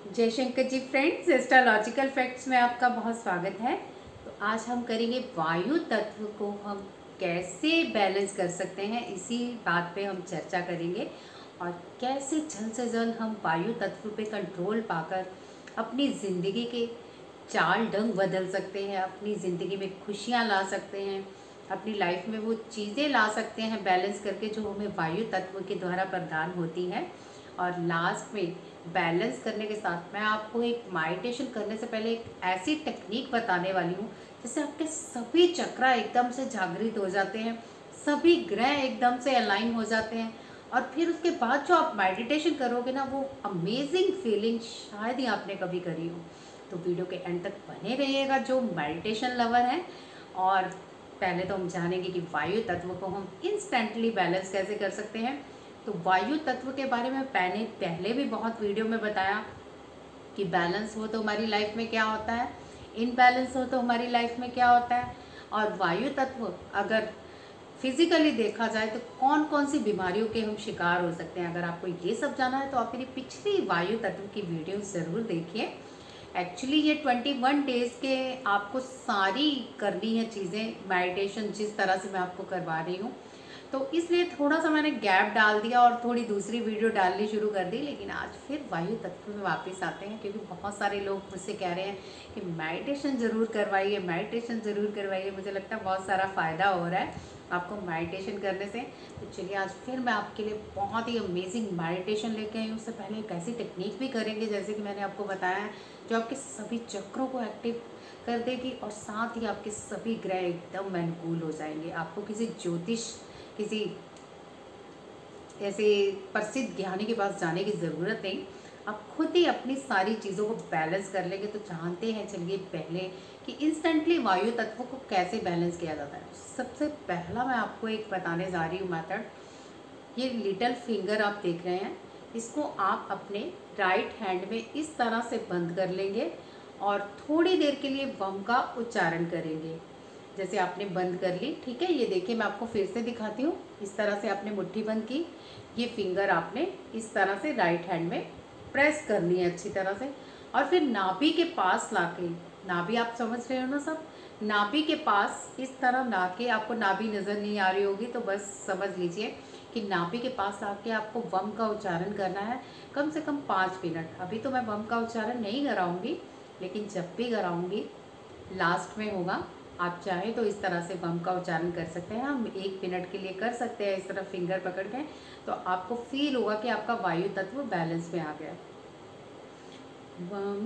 जयशंकर जी friends, astrological facts में आपका बहुत स्वागत है। तो आज हम करेंगे वायु तत्व को हम कैसे बैलेंस कर सकते हैं, इसी बात पे हम चर्चा करेंगे। और कैसे जल्द से जल्द हम वायु तत्व पे कंट्रोल पाकर अपनी ज़िंदगी के चाल ढंग बदल सकते हैं, अपनी ज़िंदगी में खुशियाँ ला सकते हैं, अपनी लाइफ में वो चीज़ें ला सकते हैं बैलेंस करके जो हमें वायु तत्व के द्वारा प्रदान होती है। और लास्ट में बैलेंस करने के साथ मैं आपको एक मेडिटेशन करने से पहले एक ऐसी टेक्निक बताने वाली हूँ जिससे आपके सभी चक्रा एकदम से जागृत हो जाते हैं, सभी ग्रह एकदम से अलाइन हो जाते हैं। और फिर उसके बाद जो आप मेडिटेशन करोगे ना, वो अमेजिंग फीलिंग शायद ही आपने कभी करी हो। तो वीडियो के एंड तक बने रहिएगा जो मेडिटेशन लवर हैं। और पहले तो हम जानेंगे कि वायु तत्व को हम इंस्टेंटली बैलेंस कैसे कर सकते हैं। तो वायु तत्व के बारे में पहले भी बहुत वीडियो में बताया कि बैलेंस हो तो हमारी लाइफ में क्या होता है, इनबैलेंस हो तो हमारी लाइफ में क्या होता है। और वायु तत्व अगर फिजिकली देखा जाए तो कौन कौन सी बीमारियों के हम शिकार हो सकते हैं। अगर आपको ये सब जाना है तो आप मेरी पिछली वायु तत्व की वीडियो ज़रूर देखिए। एक्चुअली ये 21 डेज़ के आपको सारी करनी है चीज़ें, मेडिटेशन जिस तरह से मैं आपको करवा रही हूँ। तो इसलिए थोड़ा सा मैंने गैप डाल दिया और थोड़ी दूसरी वीडियो डालनी शुरू कर दी। लेकिन आज फिर वायु तत्व में वापस आते हैं, क्योंकि बहुत सारे लोग मुझसे कह रहे हैं कि मेडिटेशन ज़रूर करवाइए, मेडिटेशन ज़रूर करवाइए। मुझे लगता है बहुत सारा फ़ायदा हो रहा है आपको मेडिटेशन करने से। तो चलिए आज फिर मैं आपके लिए बहुत ही अमेजिंग मेडिटेशन लेके आई हूँ। उससे पहले एक ऐसी टेक्निक भी करेंगे जैसे कि मैंने आपको बताया है, जो आपके सभी चक्रों को एक्टिव कर देगी और साथ ही आपके सभी ग्रह एकदम अनुकूल हो जाएंगे। आपको किसी ऐसे प्रसिद्ध ज्ञानी के पास जाने की ज़रूरत नहीं, आप खुद ही अपनी सारी चीज़ों को बैलेंस कर लेंगे। तो जानते हैं चलिए पहले कि इंस्टेंटली वायु तत्व को कैसे बैलेंस किया जाता है। सबसे पहला मैं आपको एक बताने जा रही हूँ मेथड। ये लिटिल फिंगर आप देख रहे हैं, इसको आप अपने राइट हैंड में इस तरह से बंद कर लेंगे और थोड़ी देर के लिए वम का उच्चारण करेंगे। जैसे आपने बंद कर ली, ठीक है। ये देखिए मैं आपको फिर से दिखाती हूँ। इस तरह से आपने मुट्ठी बंद की, ये फिंगर आपने इस तरह से राइट हैंड में प्रेस करनी है अच्छी तरह से। और फिर नाभि के पास लाके, नाभि आप समझ रहे हो ना सब, नाभि के पास इस तरह लाके, आपको नाभि नज़र नहीं आ रही होगी तो बस समझ लीजिए कि नाभि के पास लाके आपको वम का उच्चारण करना है कम से कम 5 मिनट। अभी तो मैं वम का उच्चारण नहीं कराऊंगी, लेकिन जब भी कराऊंगी लास्ट में होगा। आप चाहें तो इस तरह से वम का उच्चारण कर सकते हैं, हम 1 मिनट के लिए कर सकते हैं इस तरह फिंगर पकड़ के। तो आपको फील होगा कि आपका वायु तत्व बैलेंस में आ गया। वम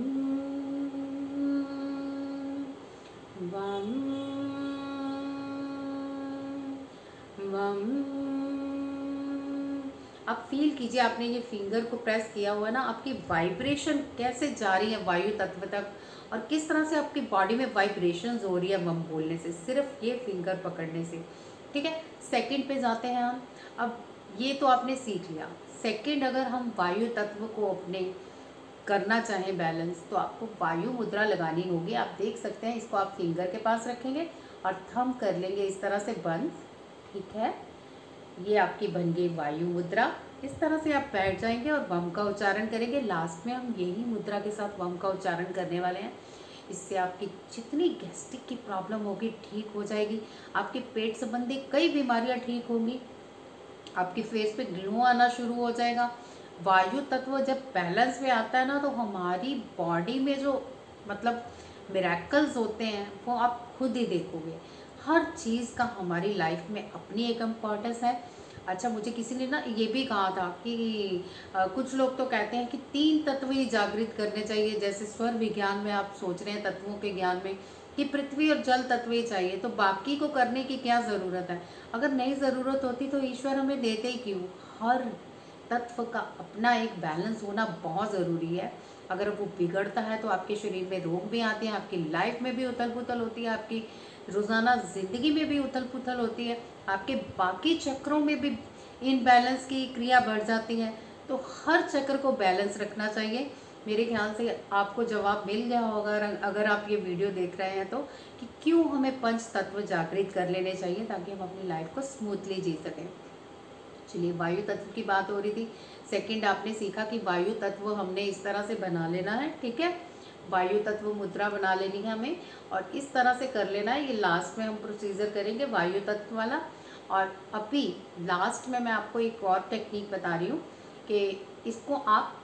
वम वम। आप फील कीजिए, आपने ये फिंगर को प्रेस किया हुआ है ना, आपकी वाइब्रेशन कैसे जा रही है वायु तत्व तक और किस तरह से आपकी बॉडी में वाइब्रेशंस हो रही है वम बोलने से, सिर्फ ये फिंगर पकड़ने से, ठीक है। सेकंड पे जाते हैं हम। अब ये तो आपने सीख लिया। सेकंड, अगर हम वायु तत्व को अपने करना चाहें बैलेंस, तो आपको वायु मुद्रा लगानी होगी। आप देख सकते हैं, इसको आप फिंगर के पास रखेंगे और थंब कर लेंगे इस तरह से बंद, ठीक है। ये आपकी बन गई वायु मुद्रा। इस तरह से आप बैठ जाएंगे और वम का उच्चारण करेंगे। लास्ट में हम यही मुद्रा के साथ वम का उच्चारण करने वाले हैं। इससे आपकी जितनी गैस्ट्रिक की प्रॉब्लम होगी ठीक हो जाएगी, आपके पेट संबंधी कई बीमारियां ठीक होंगी, आपके फेस पे ग्लो आना शुरू हो जाएगा। वायु तत्व जब बैलेंस में आता है ना, तो हमारी बॉडी में जो मतलब मिरेकल्स होते हैं वो आप खुद ही देखोगे। हर चीज़ का हमारी लाइफ में अपनी एक इम्पोर्टेंस है। अच्छा, मुझे किसी ने ना ये भी कहा था कि कुछ लोग तो कहते हैं कि 3 तत्व ही जागृत करने चाहिए। जैसे स्वर विज्ञान में आप सोच रहे हैं, तत्वों के ज्ञान में, कि पृथ्वी और जल तत्व ही चाहिए, तो बाकी को करने की क्या ज़रूरत है। अगर नहीं ज़रूरत होती तो ईश्वर हमें देते ही क्यों। हर तत्व का अपना एक बैलेंस होना बहुत ज़रूरी है। अगर वो बिगड़ता है तो आपके शरीर में रोग भी आते हैं, आपकी लाइफ में भी उथल पुथल होती है, आपकी रोज़ाना ज़िंदगी में भी उथल पुथल होती है, आपके बाकी चक्रों में भी इनबैलेंस की क्रिया बढ़ जाती है। तो हर चक्र को बैलेंस रखना चाहिए। मेरे ख्याल से आपको जवाब मिल गया होगा अगर आप ये वीडियो देख रहे हैं तो, कि क्यों हमें पंच तत्व जागृत कर लेने चाहिए ताकि हम अपनी लाइफ को स्मूथली जी सकें। चलिए, वायु तत्व की बात हो रही थी। सेकंड आपने सीखा कि वायु तत्व हमने इस तरह से बना लेना है, ठीक है, वायु तत्व मुद्रा बना लेनी है हमें और इस तरह से कर लेना है। ये लास्ट में हम प्रोसीजर करेंगे वायु तत्व वाला। और अभी लास्ट में मैं आपको एक और टेक्निक बता रही हूँ कि इसको आप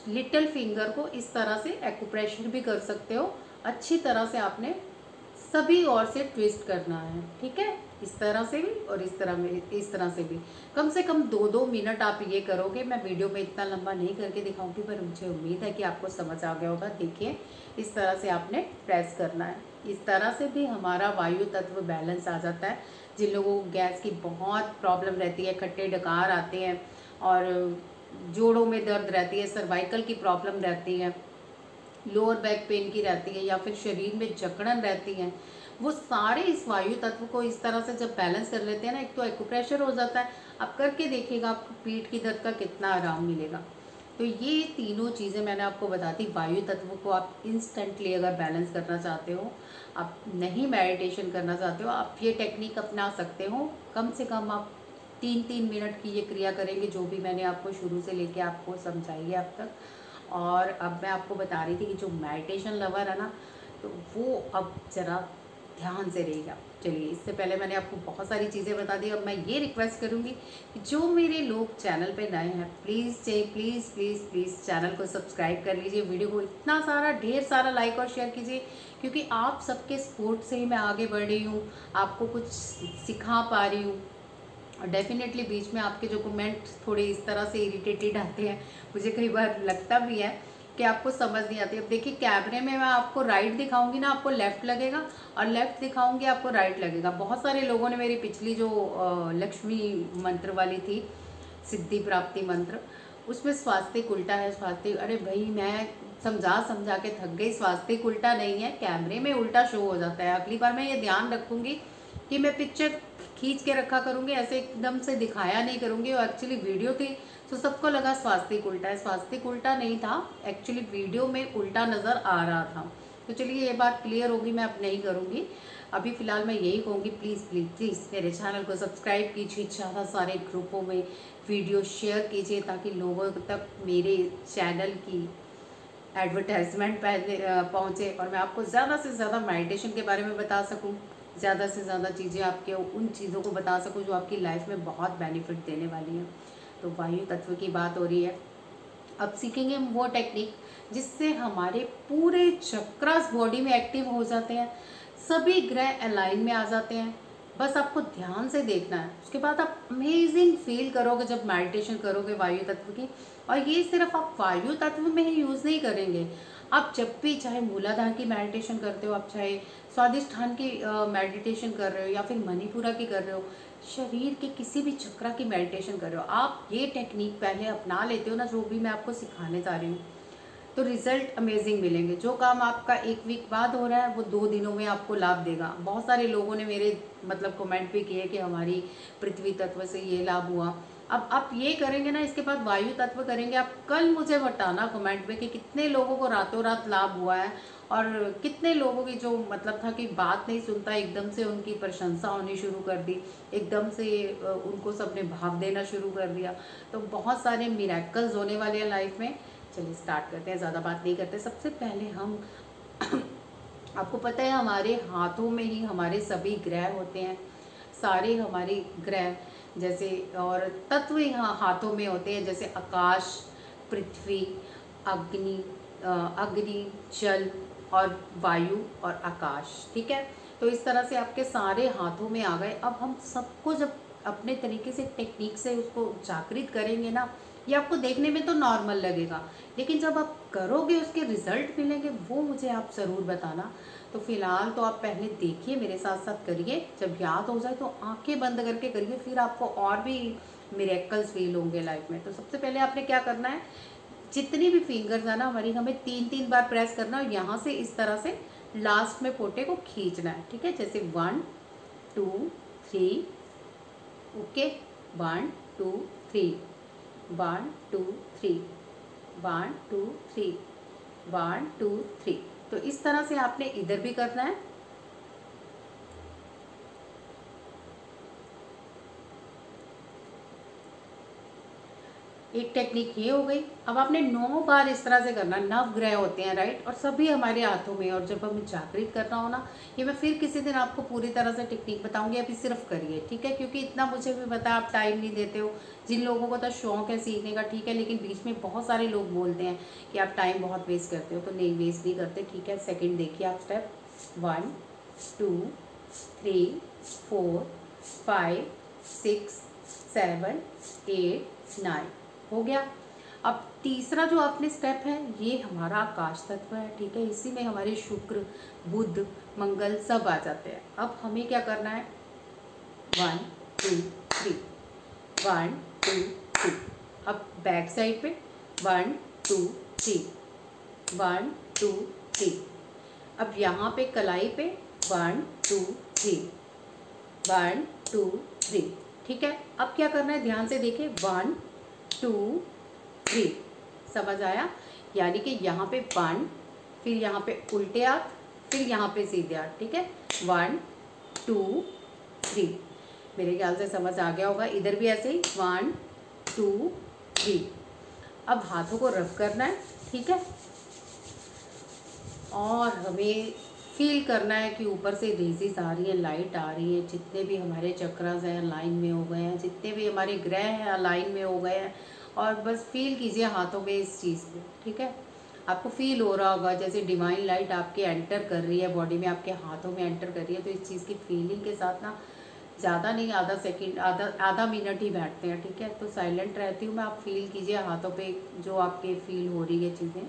लिटिल फिंगर को इस तरह से एक्यूप्रेशर भी कर सकते हो। अच्छी तरह से आपने सभी ओर से ट्विस्ट करना है, ठीक है, इस तरह से भी और इस तरह से भी। कम से कम 2-2 मिनट आप ये करोगे। मैं वीडियो में इतना लंबा नहीं करके दिखाऊंगी, पर मुझे उम्मीद है कि आपको समझ आ गया होगा। देखिए इस तरह से आपने प्रेस करना है। इस तरह से भी हमारा वायु तत्व बैलेंस आ जाता है। जिन लोगों को गैस की बहुत प्रॉब्लम रहती है, खट्टे डकार आते हैं और जोड़ों में दर्द रहती है, सर्वाइकल की प्रॉब्लम रहती है, लोअर बैक पेन की रहती है या फिर शरीर में जकड़न रहती है, वो सारे इस वायु तत्व को इस तरह से जब बैलेंस कर लेते हैं ना, एक तो एक्यूप्रेशर हो जाता है। आप करके देखिएगा आपको पीठ की दर्द का कितना आराम मिलेगा। तो ये तीनों चीज़ें मैंने आपको बता दी। वायु तत्व को आप इंस्टेंटली अगर बैलेंस करना चाहते हो, आप नहीं मेडिटेशन करना चाहते हो, आप ये टेक्निक अपना सकते हो। कम से कम आप 3-3 मिनट की ये क्रिया करेंगे, जो भी मैंने आपको शुरू से लेके आपको समझाई है अब तक। और अब मैं आपको बता रही थी कि जो मेडिटेशन लवर है ना, तो वो अब ज़रा ध्यान से रहेगा। चलिए, इससे पहले मैंने आपको बहुत सारी चीज़ें बता दी। अब मैं ये रिक्वेस्ट करूँगी कि जो मेरे लोग चैनल पे नए हैं, please please please please channel को सब्सक्राइब कर लीजिए, वीडियो को इतना सारा ढेर सारा लाइक और शेयर कीजिए, क्योंकि आप सबके सपोर्ट से ही मैं आगे बढ़ रही हूँ, आपको कुछ सिखा पा रही हूँ। और डेफिनेटली बीच में आपके जो कमेंट थोड़े इस तरह से इरिटेटेड आते हैं, मुझे कई बार लगता भी है कि आपको समझ नहीं आती। अब देखिए, कैमरे में मैं आपको राइट दिखाऊंगी ना, आपको लेफ़्ट लगेगा, और लेफ़्ट दिखाऊंगी आपको राइट लगेगा। बहुत सारे लोगों ने मेरी पिछली जो लक्ष्मी मंत्र वाली थी, सिद्धि प्राप्ति मंत्र, उसमें स्वास्तिक उल्टा है। स्वास्तिक, अरे भाई मैं समझा के थक गई। स्वास्तिक उल्टा नहीं है, कैमरे में उल्टा शो हो जाता है। अगली बार मैं ये ध्यान रखूँगी कि मैं पिक्चर खींच के रखा करूँगी, ऐसे एकदम से दिखाया नहीं करूँगी। और एक्चुअली वीडियो थी तो सबको लगा स्वास्तिक उल्टा है, स्वास्तिक उल्टा नहीं था, एक्चुअली वीडियो में उल्टा नज़र आ रहा था। तो चलिए ये बात क्लियर होगी, मैं अब नहीं करूँगी। अभी फ़िलहाल मैं यही कहूँगी, प्लीज़ प्लीज़ प्लीज़ मेरे चैनल को सब्सक्राइब कीजिए, ज़्यादा सारे ग्रुपों में वीडियो शेयर कीजिए, ताकि लोगों तक मेरे चैनल की एडवर्टाइजमेंट पहुँचे और मैं आपको ज़्यादा से ज़्यादा मेडिटेशन के बारे में बता सकूँ, ज़्यादा से ज़्यादा चीज़ें आपके उन चीज़ों को बता सकूँ जो आपकी लाइफ में बहुत बेनिफिट देने वाली हैं। तो वायु तत्व की बात हो रही है। अब सीखेंगे हम वो टेक्निक जिससे हमारे पूरे चक्रास बॉडी में एक्टिव हो जाते हैं, सभी ग्रह अलाइन में आ जाते हैं। बस आपको ध्यान से देखना है, उसके बाद आप अमेजिंग फील करोगे जब मेडिटेशन करोगे वायु तत्व की। और ये सिर्फ आप वायु तत्व में ही यूज़ नहीं करेंगे, आप जब भी चाहे मूलाधार की मेडिटेशन करते हो, आप चाहे स्वादिष्ठान की मेडिटेशन कर रहे हो या फिर मणिपुरा की कर रहे हो, शरीर के किसी भी चक्रा की मेडिटेशन कर रहे हो, आप ये टेक्निक पहले अपना लेते हो ना, जो भी मैं आपको सिखाने जा रही हूँ, तो रिजल्ट अमेजिंग मिलेंगे। जो काम आपका 1 वीक बाद हो रहा है, वो 2 दिनों में आपको लाभ देगा। बहुत सारे लोगों ने मेरे मतलब कमेंट भी किए कि हमारी पृथ्वी तत्व से ये लाभ हुआ। अब आप ये करेंगे ना, इसके बाद वायु तत्व करेंगे, आप कल मुझे बताना कमेंट में कि कितने लोगों को रातों रात लाभ हुआ है और कितने लोगों की जो मतलब था कि बात नहीं सुनता, एकदम से उनकी प्रशंसा होनी शुरू कर दी, एकदम से उनको सबने भाव देना शुरू कर दिया। तो बहुत सारे मिरेकल्स होने वाले हैं लाइफ में। चलिए स्टार्ट करते हैं, ज़्यादा बात नहीं करते। सबसे पहले हम आपको पता है हमारे हाथों में ही हमारे सभी ग्रह होते हैं, सारे हमारे ग्रह जैसे और तत्व यहाँ हाथों में होते हैं, जैसे आकाश, पृथ्वी, अग्नि, जल और वायु और आकाश, ठीक है। तो इस तरह से आपके सारे हाथों में आ गए। अब हम सबको जब अपने तरीके से टेक्निक से उसको जागृत करेंगे ना, ये आपको देखने में तो नॉर्मल लगेगा, लेकिन जब आप करोगे उसके रिजल्ट मिलेंगे, वो मुझे आप ज़रूर बताना। तो फिलहाल तो आप पहले देखिए, मेरे साथ साथ करिए, जब याद हो जाए तो आंखें बंद करके करिए, फिर आपको और भी मिरेकल्स फील होंगे लाइफ में। तो सबसे पहले आपने क्या करना है, जितनी भी फिंगर्स है ना हमारी, हमें 3-3 बार प्रेस करना है और यहाँ से इस तरह से लास्ट में पोटे को खींचना है, ठीक है। जैसे 1 2 3, ओके, 1 2 3, 1 2 3, 1 2 3, 1 2 3। तो इस तरह से आपने इधर भी करना है। एक टेक्निक ये हो गई। अब आपने 9 बार इस तरह से करना, 9 ग्रह होते हैं राइट, और सभी हमारे हाथों में, और जब हमें जागृत करना हो ना, ये मैं फिर किसी दिन आपको पूरी तरह से टेक्निक बताऊंगी, अभी सिर्फ करिए, ठीक है, क्योंकि इतना मुझे भी पता आप टाइम नहीं देते हो। जिन लोगों को तो शौक है सीखने का, ठीक है, लेकिन बीच में बहुत सारे लोग बोलते हैं कि आप टाइम बहुत वेस्ट करते हो, तो नहीं, वेस्ट नहीं करते, ठीक है। सेकेंड देखिए आप स्टेप 1 2 3 4 5 6 7 8 9 हो गया। अब तीसरा जो आपने स्टेप है, ये हमारा आकाश तत्व है, ठीक है, इसी में हमारे शुक्र बुध मंगल सब आ जाते हैं। अब हमें क्या करना है, 1 2 3 1 2 3। अब बैक साइड पे 1 2 3 1 2 3। अब यहाँ पे कलाई पे 1 2 3 1 2 3, ठीक है। अब क्या करना है, ध्यान से देखिए, 1 2 3, समझ आया। यानी कि यहाँ पे 1, फिर यहाँ पे उल्टे हाथ, फिर यहाँ पे सीधे हाथ, ठीक है, 1 2 3। मेरे ख्याल से समझ आ गया होगा। इधर भी ऐसे ही 1 2 3। अब हाथों को रब करना है, ठीक है, और हमें फील करना है कि ऊपर से रेजेस आ रही है, लाइट आ रही है, जितने भी हमारे चक्रास हैं लाइन में हो गए हैं, जितने भी हमारे ग्रह हैं लाइन में हो गए हैं, और बस फील कीजिए हाथों में इस चीज़ को, ठीक है। आपको फील हो रहा होगा जैसे डिवाइन लाइट आपके एंटर कर रही है बॉडी में, आपके हाथों में एंटर कर रही है। तो इस चीज़ की फीलिंग के साथ ना, ज़्यादा नहीं, आधा सेकंड, आधा मिनट ही बैठते हैं, ठीक है। तो साइलेंट रहती हूँ मैं, आप फील कीजिए हाथों पे जो आपके फील हो रही है चीज़ें।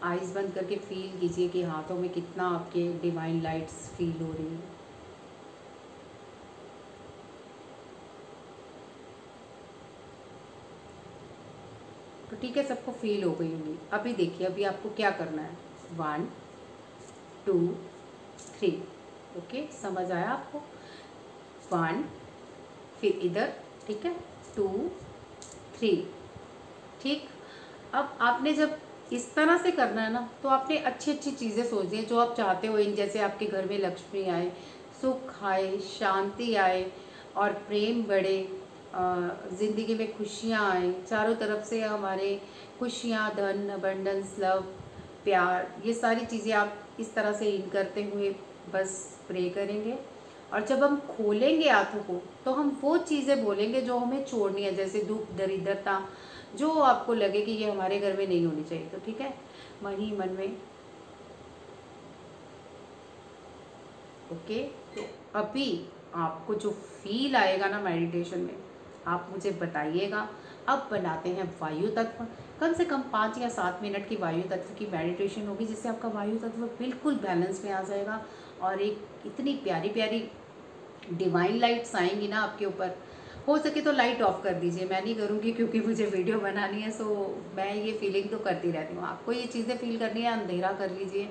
आइज़ बंद करके फील कीजिए कि हाथों में कितना आपके डिवाइन लाइट्स फील हो रही है। तो ठीक है, सबको फील हो गई होंगी। अभी देखिए, अभी आपको क्या करना है, 1 2 3, ओके, समझ आया आपको। 1, फिर इधर, ठीक है, 2 3, ठीक। अब आपने जब इस तरह से करना है ना, तो आपने अच्छी अच्छी चीज़ें सोचनी है जो आप चाहते हो। इन जैसे आपके घर में लक्ष्मी आए, सुख आए, शांति आए, और प्रेम बढ़े, ज़िंदगी में खुशियाँ आए, चारों तरफ से हमारे खुशियाँ, धन, अबंडेंस, लव, प्यार, ये सारी चीज़ें आप इस तरह से इन करते हुए बस प्रे करेंगे। और जब हम खोलेंगे हाथों को, तो हम वो चीज़ें बोलेंगे जो हमें छोड़नी है, जैसे दुख, दरिद्रता, जो आपको लगे कि ये हमारे घर में नहीं होनी चाहिए। तो ठीक है, मन ही मन में, ओके। तो अभी आपको जो फील आएगा ना मेडिटेशन में, आप मुझे बताइएगा। अब बनाते हैं वायु तत्व। कम से कम 5 या 7 मिनट की वायु तत्व की मेडिटेशन होगी, जिससे आपका वायु तत्व बिल्कुल बैलेंस में आ जाएगा, और एक इतनी प्यारी प्यारी डिवाइन लाइट्स आएंगी ना आपके ऊपर। हो सके तो लाइट ऑफ कर दीजिए, मैं नहीं करूँगी क्योंकि मुझे वीडियो बनानी है, सो मैं ये फीलिंग तो करती रहती हूँ। आपको ये चीज़ें फील करनी है, अंधेरा कर लीजिए,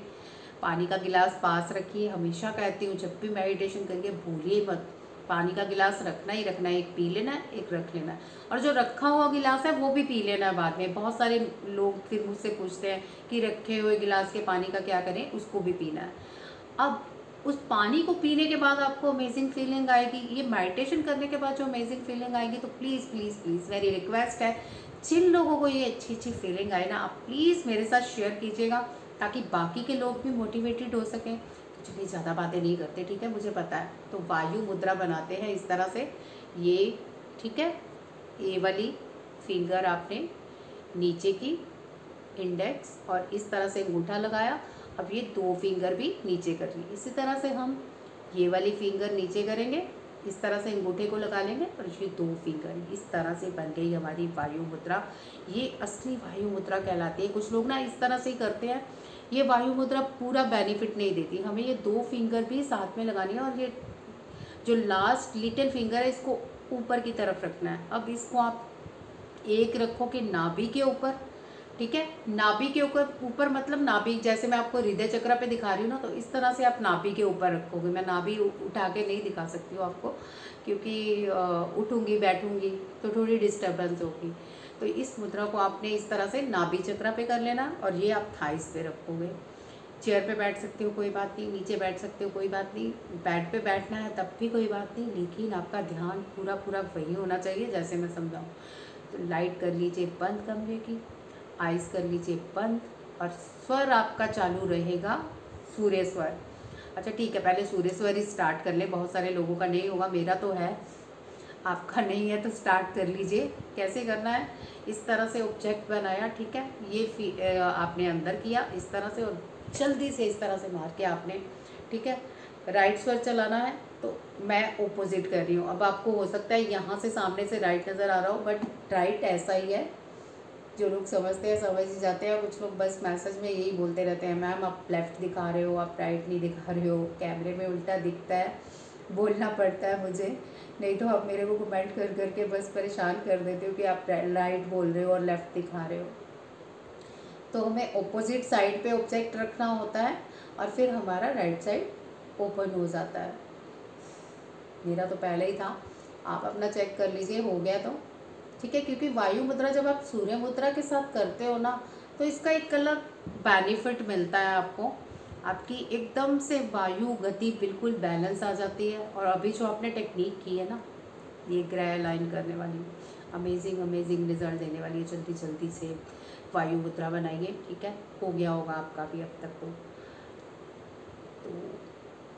पानी का गिलास पास रखिए। हमेशा कहती हूँ, जब भी मेडिटेशन करिए भूलिए मत, पानी का गिलास रखना ही रखना है, एक पी लेना है, एक रख लेना है, और जो रखा हुआ गिलास है वो भी पी लेना है बाद में। बहुत सारे लोग फिर मुझसे पूछते हैं कि रखे हुए गिलास के पानी का क्या करें, उसको भी पीना है। अब उस पानी को पीने के बाद आपको अमेजिंग फीलिंग आएगी। ये मेडिटेशन करने के बाद जो अमेजिंग फीलिंग आएगी, तो प्लीज़ प्लीज़ प्लीज़ मेरी रिक्वेस्ट है, जिन लोगों को ये अच्छी अच्छी फीलिंग आए ना, आप प्लीज़ मेरे साथ शेयर कीजिएगा, ताकि बाकी के लोग भी मोटिवेटेड हो सकें। तो चलिए, ज़्यादा बातें नहीं करते, ठीक है, मुझे पता है। तो वायु मुद्रा बनाते हैं इस तरह से, ये ठीक है। ये वाली फिंगर आपने नीचे की, इंडेक्स, और इस तरह से अंगूठा लगाया। अब ये 2 फिंगर भी नीचे कर ली। इसी तरह से हम ये वाली फिंगर नीचे करेंगे, इस तरह से अंगूठे को लगा लेंगे, और ये 2 फिंगर, इस तरह से बन गई हमारी वायु मुद्रा। ये असली वायु मुद्रा कहलाती है। कुछ लोग ना इस तरह से ही करते हैं। ये वायु मुद्रा पूरा बेनिफिट नहीं देती, हमें ये 2 फिंगर भी साथ में लगानी है, और ये जो लास्ट लिटिल फिंगर है, इसको ऊपर की तरफ रखना है। अब इसको आप एक रखो कि नाभि के ऊपर, ठीक है, नाभि के ऊपर मतलब नाभि, जैसे मैं आपको हृदय चक्र पे दिखा रही हूँ ना, तो इस तरह से आप नाभि के ऊपर रखोगे। मैं नाभि उठा के नहीं दिखा सकती हूँ आपको, क्योंकि उठूँगी बैठूँगी तो थोड़ी डिस्टर्बेंस होगी। तो इस मुद्रा को आपने इस तरह से नाभि चक्र पे कर लेना, और ये आप थाइस पे रखोगे। चेयर पे बैठ सकते हो कोई बात नहीं, नीचे बैठ सकते हो कोई बात नहीं, बेड पे बैठना है तब भी कोई बात नहीं, लेकिन आपका ध्यान पूरा पूरा वही होना चाहिए जैसे मैं समझाऊँ। तो लाइट कर लीजिए बंद कमरे की, आइज़ कर लीजिए बंद, और स्वर आपका चालू रहेगा सूर्य स्वर। अच्छा ठीक है, पहले सूर्य स्वर ही स्टार्ट कर लें, बहुत सारे लोगों का नहीं होगा, मेरा तो है, आपका नहीं है तो स्टार्ट कर लीजिए। कैसे करना है, इस तरह से ऑब्जेक्ट बनाया, ठीक है, ये आपने अंदर किया इस तरह से, और जल्दी से इस तरह से मार के आपने, ठीक है, राइट स्वर चलाना है। तो मैं ओपोजिट कर रही हूँ। अब आपको हो सकता है यहाँ से सामने से राइट नज़र आ रहा हो, बट राइट ऐसा ही है, जो लोग समझते हैं समझ ही जाते हैं। कुछ लोग बस मैसेज में यही बोलते रहते हैं, मैम आप लेफ़्ट दिखा रहे हो, आप राइट नहीं दिखा रहे हो, कैमरे में उल्टा दिखता है, बोलना पड़ता है मुझे, नहीं तो आप मेरे को कमेंट कर करके बस परेशान कर देते हो कि आप राइट बोल रहे हो और लेफ़्ट दिखा रहे हो। तो हमें ऑपोजिट साइड पे ऑब्जेक्ट रखना होता है, और फिर हमारा राइट साइड ओपन हो जाता है। मेरा तो पहले ही था, आप अपना चेक कर लीजिए हो गया तो ठीक है। क्योंकि वायु मुद्रा जब आप सूर्य मुद्रा के साथ करते हो ना, तो इसका एक अलग बेनिफिट मिलता है आपको, आपकी एकदम से वायु गति बिल्कुल बैलेंस आ जाती है। और अभी जो आपने टेक्निक की है ना, ये ग्रह लाइन करने वाली, अमेजिंग अमेजिंग रिजल्ट देने वाली है। जल्दी जल्दी से वायु मुद्रा बनाइए, ठीक है, हो गया होगा आपका भी अब तक तो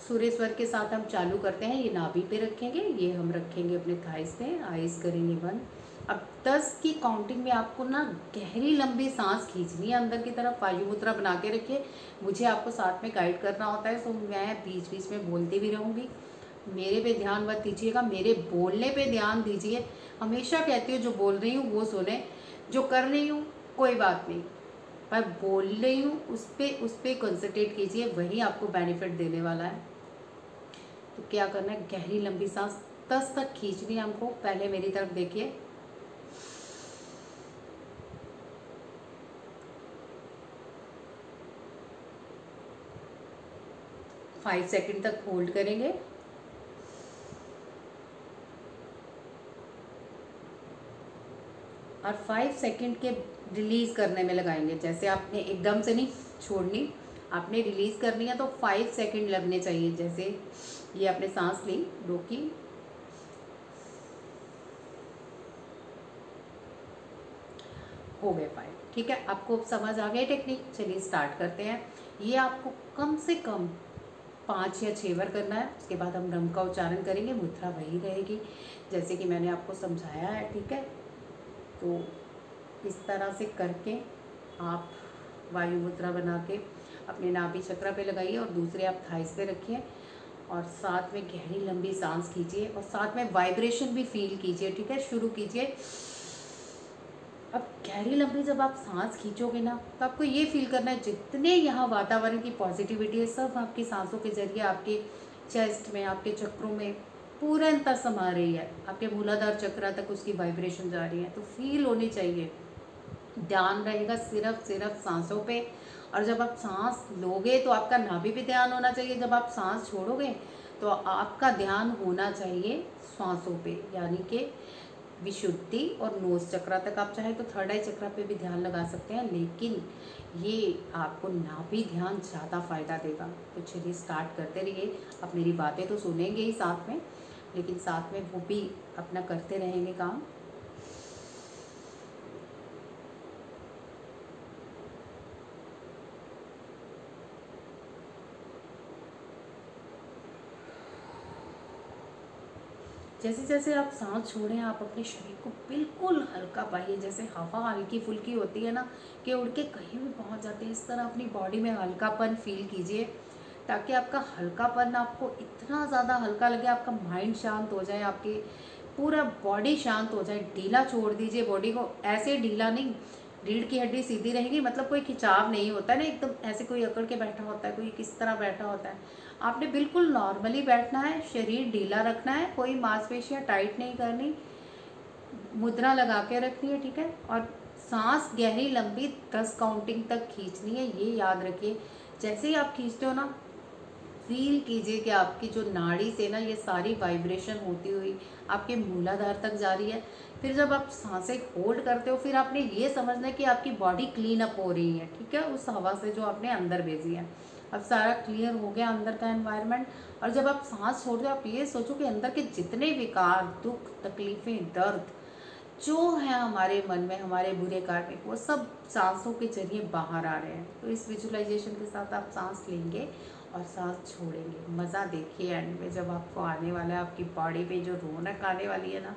सूर्य स्वर के साथ हम चालू करते हैं। ये नाभि पे रखेंगे, ये हम रखेंगे अपने थाइस पे, आइज करेंगे बंद। अब 10 की काउंटिंग में आपको ना गहरी लंबी सांस खींचनी है अंदर की तरफ, वायु मुद्रा बना के रखिए। मुझे आपको साथ में गाइड करना होता है, तो मैं बीच बीच में बोलती भी रहूँगी, मेरे पे ध्यान मत दीजिएगा, मेरे बोलने पे ध्यान दीजिए। हमेशा कहती हूँ जो बोल रही हूँ वो सुने, जो कर रही हूँ कोई बात नहीं, पर बोल रही हूँ उस पर कंसंट्रेट कीजिए, वही आपको बेनिफिट देने वाला है। तो क्या करना है, गहरी लंबी सांस 10 तक खींचनी है हमको। पहले मेरी तरफ देखिए, फाइव सेकंड तक होल्ड करेंगे, और 5 सेकंड के रिलीज़ करने में लगाएंगे। जैसे आपने एकदम से नहीं छोड़नी, आपने रिलीज़ करनी है तो 5 सेकंड लगने चाहिए। जैसे ये आपने सांस ली, रोकी, हो गए 5, ठीक है। आपको समझ आ गई टेक्निक, चलिए स्टार्ट करते हैं। ये आपको कम से कम 5 या 6 बार करना है। उसके बाद हम रम का उच्चारण करेंगे, मुद्रा वही रहेगी जैसे कि मैंने आपको समझाया है, ठीक है। तो इस तरह से करके आप वायु मुद्रा बना के अपने नाभि चक्र पे लगाइए, और दूसरे आप थाइस पे रखिए, और साथ में गहरी लंबी सांस खींचिए, और साथ में वाइब्रेशन भी फील कीजिए, ठीक है। शुरू कीजिए। अब गहरी लंबी जब आप सांस खींचोगे ना, तो आपको ये फील करना है जितने यहाँ वातावरण की पॉजिटिविटी है, सब आपकी सांसों के जरिए आपके चेस्ट में, आपके चक्रों में पूर्णतः समा रही है, आपके मूलाधार चक्र तक उसकी वाइब्रेशन जा रही है। तो फील होनी चाहिए, ध्यान रहेगा सिर्फ सांसों पे। और जब आप सांस लोगे तो आपका नाभि पे ध्यान होना चाहिए, जब आप सांस छोड़ोगे तो आपका ध्यान होना चाहिए श्वासों पे, यानी कि विशुद्धि और नोज चक्र तक। आप चाहे तो थर्ड आई चक्र पे भी ध्यान लगा सकते हैं, लेकिन ये आपको नाभि ध्यान ज़्यादा फ़ायदा देगा। तो चलिए स्टार्ट करते रहिए। आप मेरी बातें तो सुनेंगे ही साथ में, लेकिन साथ में वो भी अपना करते रहेंगे काम। जैसे जैसे आप सांस छोड़ें, आप अपने शरीर को बिल्कुल हल्का पाइए, जैसे हवा हल्की फुल्की होती है ना, कि उड़ के कहीं भी पहुंच जाते हैं, इस तरह अपनी बॉडी में हल्कापन फील कीजिए, ताकि आपका हल्कापन आपको इतना ज़्यादा हल्का लगे, आपका माइंड शांत हो जाए, आपकी पूरा बॉडी शांत हो जाए। ढीला छोड़ दीजिए बॉडी को, ऐसे ढीला नहीं, रीढ़ की हड्डी सीधी रहेगी, मतलब कोई खिंचाव नहीं होता है ना, एकदम ऐसे कोई अकड़ के बैठा होता है, कोई किस तरह बैठा होता है। आपने बिल्कुल नॉर्मली बैठना है, शरीर ढीला रखना है, कोई मांसपेशियाँ टाइट नहीं करनी, मुद्रा लगा के रखनी है, ठीक है। और सांस गहरी लंबी 10 काउंटिंग तक खींचनी है, ये याद रखिए। जैसे ही आप खींचते हो ना, फील कीजिए कि आपकी जो नाड़ी से ना ये सारी वाइब्रेशन होती हुई आपके मूलाधार तक जा रही है। फिर जब आप सांसें होल्ड करते हो, फिर आपने ये समझना है कि आपकी बॉडी क्लीन अप हो रही है, ठीक है, उस हवा से जो आपने अंदर भेजी है। अब सारा क्लियर हो गया अंदर का एनवायरनमेंट। और जब आप सांस छोड़ते हो, आप ये सोचो कि अंदर के जितने विकार, दुख, तकलीफ़ें, दर्द जो है हमारे मन में, हमारे बुरे कार्मिक, वो सब सांसों के जरिए बाहर आ रहे हैं। तो इस विजुअलाइजेशन के साथ आप सांस लेंगे और सांस छोड़ेंगे। मज़ा देखिए एंड में जब आपको आने वाला है, आपकी बॉडी पे जो रौनक आने वाली है ना,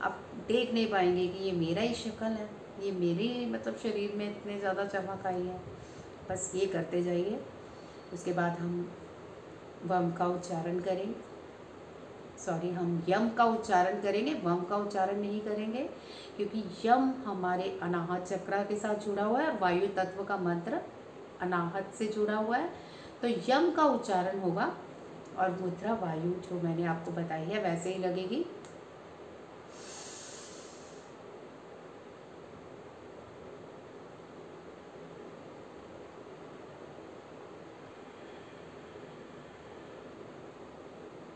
आप देख नहीं पाएंगे कि ये मेरा ही शक्ल है, ये मेरी मतलब शरीर में इतने ज़्यादा चमक आई है। बस ये करते जाइए। उसके बाद हम वम का उच्चारण करेंगे, सॉरी, हम यम का उच्चारण करेंगे, वम का उच्चारण नहीं करेंगे, क्योंकि यम हमारे अनाहत चक्र के साथ जुड़ा हुआ है और वायु तत्व का मंत्र अनाहत से जुड़ा हुआ है। तो यम का उच्चारण होगा और मुद्रा वायु जो मैंने आपको बताई है वैसे ही लगेगी।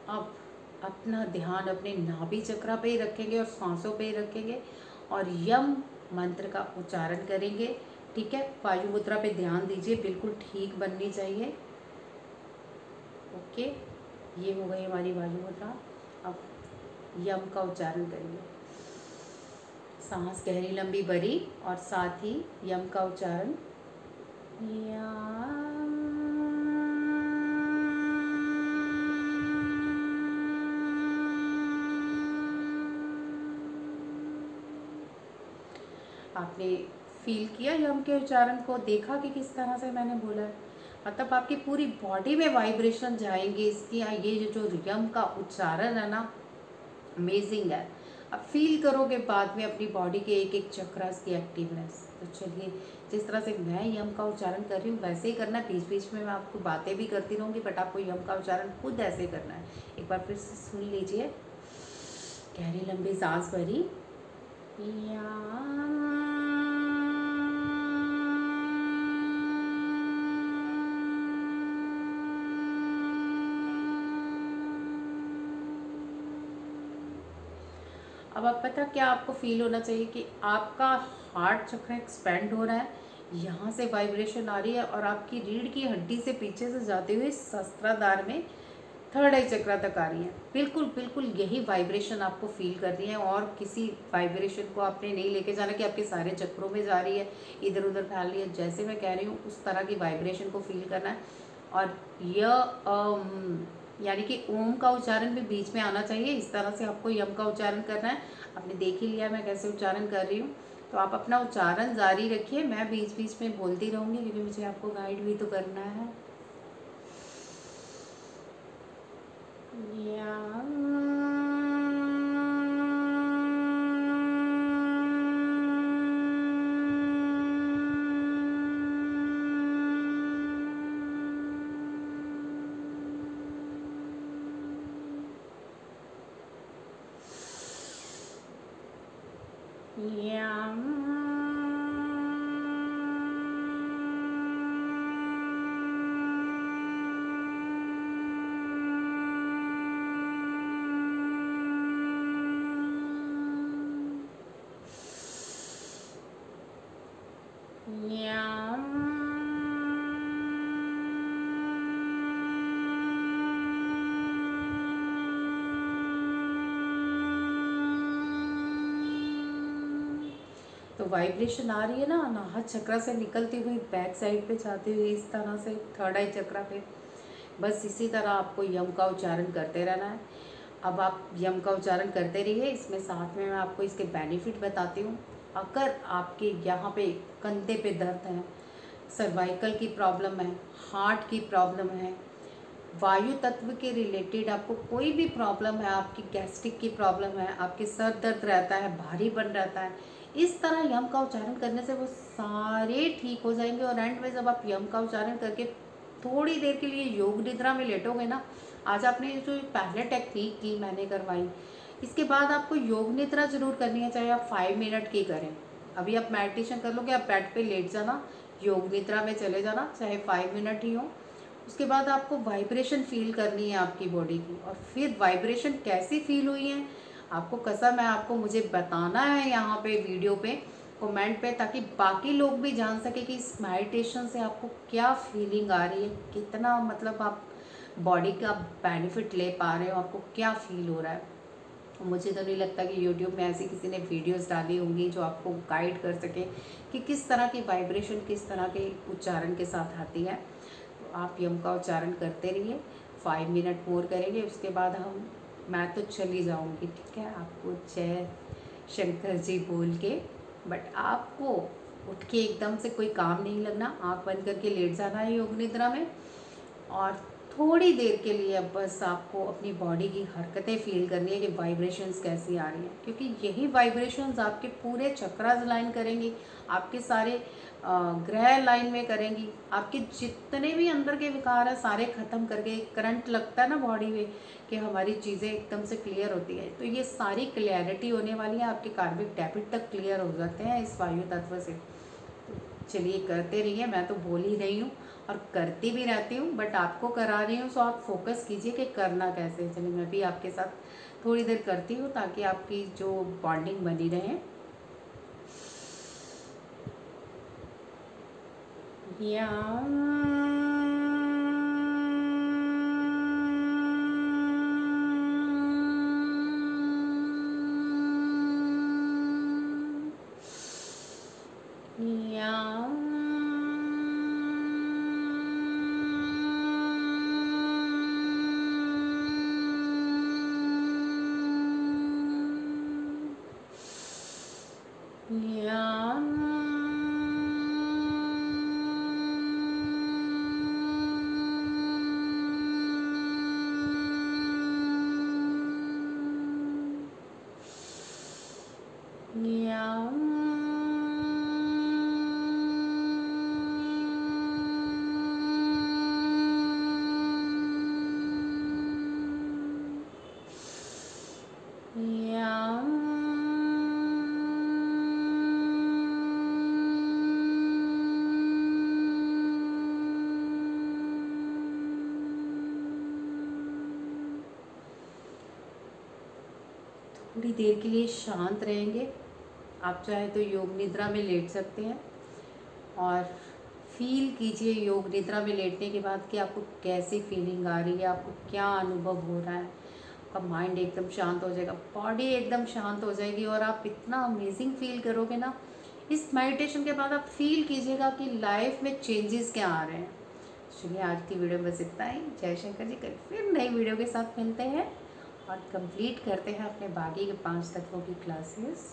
अब अपना ध्यान अपने नाभि चक्र पे ही रखेंगे और सांसों पे ही रखेंगे और यम मंत्र का उच्चारण करेंगे। ठीक है, वायु मुद्रा पे ध्यान दीजिए, बिल्कुल ठीक बननी चाहिए। ओके, ये हो गई हमारी वायु मुद्रा। अब यम का उच्चारण करेंगे, सांस गहरी लंबी भरी और साथ ही यम का उच्चारण। आपने फील किया यम के उच्चारण को, देखा कि किस तरह से मैंने बोला है, मतलब आपकी पूरी बॉडी में वाइब्रेशन जाएंगे इसकी। ये जो यम का उच्चारण है ना, अमेजिंग है। अब फील करोगे बाद में अपनी बॉडी के एक एक चक्रास की एक्टिवनेस। तो चलिए, जिस तरह से मैं यम का उच्चारण कर रही हूँ वैसे ही करना है। बीच बीच में मैं आपको बातें भी करती रहूँगी, बट आपको यम का उच्चारण खुद ऐसे करना है। एक बार फिर से सुन लीजिए, गहरी लंबी सांस भरी, अब आप पता क्या आपको फील होना चाहिए कि आपका हार्ट चक्र एक्सपेंड हो रहा है, यहाँ से वाइब्रेशन आ रही है और आपकी रीढ़ की हड्डी से पीछे से जाते हुए सहस्त्राधार में थर्ड आई चक्र तक आ रही है। बिल्कुल बिल्कुल यही वाइब्रेशन आपको फील कर रही है और किसी वाइब्रेशन को आपने नहीं लेके जाना कि आपके सारे चक्रों में जा रही है, इधर उधर फैल रही है। जैसे मैं कह रही हूँ उस तरह की वाइब्रेशन को फील करना है। और यह यानी कि ओम का उच्चारण भी बीच में आना चाहिए। इस तरह से आपको यम का उच्चारण करना है। आपने देख ही लिया मैं कैसे उच्चारण कर रही हूँ, तो आप अपना उच्चारण जारी रखिए। मैं बीच बीच में बोलती रहूँगी क्योंकि मुझे आपको गाइड भी तो करना है। तो वाइब्रेशन आ रही है ना अनाहत चक्र से निकलती हुई बैक साइड पे जाती हुई इस तरह से थर्ड आई चक्र पे। बस इसी तरह आपको यम का उच्चारण करते रहना है। अब आप यम का उच्चारण करते रहिए, इसमें साथ में मैं आपको इसके बेनिफिट बताती हूँ। अगर आपके यहाँ पे कंधे पे दर्द है, सर्वाइकल की प्रॉब्लम है, हार्ट की प्रॉब्लम है, वायु तत्व के रिलेटेड आपको कोई भी प्रॉब्लम है, आपकी गैस्ट्रिक की प्रॉब्लम है, आपके सर दर्द रहता है, भारी बन रहता है, इस तरह यम का उच्चारण करने से वो सारे ठीक हो जाएंगे। और एंड में जब आप यम का उच्चारण करके थोड़ी देर के लिए योग निद्रा में लेटोगे ना, आज आपने जो पहले टेक्निक की मैंने करवाई, इसके बाद आपको योग निद्रा जरूर करनी है, चाहे आप 5 मिनट की करें। अभी आप मेडिटेशन कर लोगे, आप बेड पे लेट जाना, योग निद्रा में चले जाना, चाहे 5 मिनट ही हो। उसके बाद आपको वाइब्रेशन फील करनी है आपकी बॉडी की, और फिर वाइब्रेशन कैसी फील हुई है आपको कसम है, आपको मुझे बताना है यहाँ पे वीडियो पे, कमेंट पे, ताकि बाकी लोग भी जान सके कि इस मेडिटेशन से आपको क्या फीलिंग आ रही है, कितना मतलब आप बॉडी का बेनिफिट ले पा रहे हो, आपको क्या फील हो रहा है। मुझे तो नहीं लगता कि यूट्यूब में ऐसी किसी ने वीडियोस डाली होंगी जो आपको गाइड कर सके कि किस तरह की वाइब्रेशन, किस तरह के उच्चारण के साथ आती है। तो आप यम का उच्चारण करते रहिए, 5 मिनट मोर करेंगे, उसके बाद मैं तो चली जाऊंगी, ठीक है, आपको जय शंकर जी बोल के। बट आपको उठ के एकदम से कोई काम नहीं लगना, आँख बंद करके लेट जाना है योग निद्रा में, और थोड़ी देर के लिए बस आपको अपनी बॉडी की हरकतें फील करनी है कि वाइब्रेशंस कैसी आ रही हैं, क्योंकि यही वाइब्रेशंस आपके पूरे चक्रास लाइन करेंगी, आपके सारे ग्रह लाइन में करेंगी, आपके जितने भी अंदर के विकार हैं सारे ख़त्म करके, करंट लगता है ना बॉडी में कि हमारी चीज़ें एकदम से क्लियर होती है, तो ये सारी क्लियरिटी होने वाली है, आपके कार्मिक डेबिट तक क्लियर हो जाते हैं इस वायु तत्व से। तो चलिए करते रहिए, मैं तो बोल ही रही हूँ और करती भी रहती हूँ, बट आपको करा रही हूँ, सो आप फोकस कीजिए कि करना कैसे। चलिए मैं भी आपके साथ थोड़ी देर करती हूँ ताकि आपकी जो बॉन्डिंग बनी रहे। थोड़ी देर के लिए शांत रहेंगे। आप चाहे तो योग निद्रा में लेट सकते हैं और फील कीजिए योग निद्रा में लेटने के बाद कि आपको कैसी फीलिंग आ रही है, आपको क्या अनुभव हो रहा है। आपका माइंड एकदम शांत हो जाएगा, बॉडी एकदम शांत हो जाएगी और आप इतना अमेजिंग फील करोगे ना। इस मेडिटेशन के बाद आप फील कीजिएगा कि लाइफ में चेंजेस क्या आ रहे हैं। चलिए आज की वीडियो में बस इतना ही। जय शंकर जी। कल फिर नई वीडियो के साथ मिलते हैं और कंप्लीट करते हैं अपने बाकी के 5 तत्वों की क्लासेस।